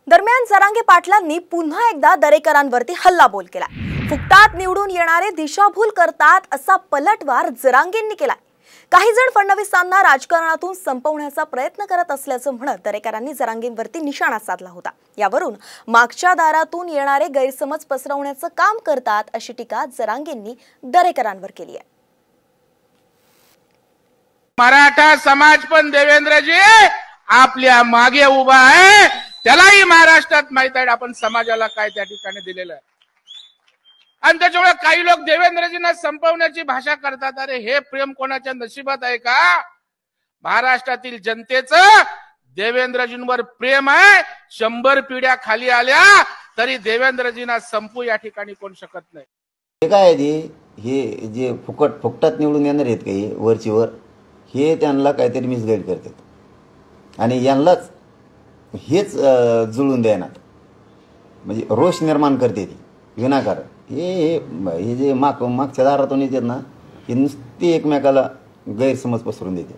दरम्यान जरांगे पाटलांनी पुन्हा एकदा दरेकरांवरती हल्लाबोल केला। फुकटात निवडून येणारे दिशाभूल करतात असा पलटवार जरांगेंनी केलाय। काही जण फडणवीसांना राजकारणातून संपवण्याचा प्रयत्न करत असल्याचं म्हणत दरेकरांनी जरांगेंवरती निशाणा साधला होता। यावरून मागच्या दारातून येणारे गैरसमज पसरवण्याचं काम करतात अशी टीका जरांगेंनी दरेकरांवर केली आहे। मराठा समाज पण देवेंद्रजी आपल्या मागे उभा आहे, त्यालाही महाराष्ट्रात माहित आहे आपण समाजाला काय त्या ठिकाणी दिलेलं आहे। आणि त्याच्यामुळे काही लोक देवेंद्रजींना संपवण्याची भाषा करतात। अरे हे प्रेम कोणाच्या नशिबात आहे का? महाराष्ट्रातील जनतेचं देवेंद्रजींवर प्रेम आहे। 100 पिढ्या खाली आल्या तरी देवेंद्रजींना संपू या ठिकाणी कोण शकत नाही। हे काय हे जे फुकटात निवडून येणार आहेत काही वरची वर, हे त्यांना काहीतरी मिसगाईड करतात आणि यांनाच हेच जुळून देणार, म्हणजे रोष निर्माण करते ती विनाकारण। हे जे मागच्या दारातून येतात ना, हे नुसते एकमेकाला गैरसमज पसरून देते।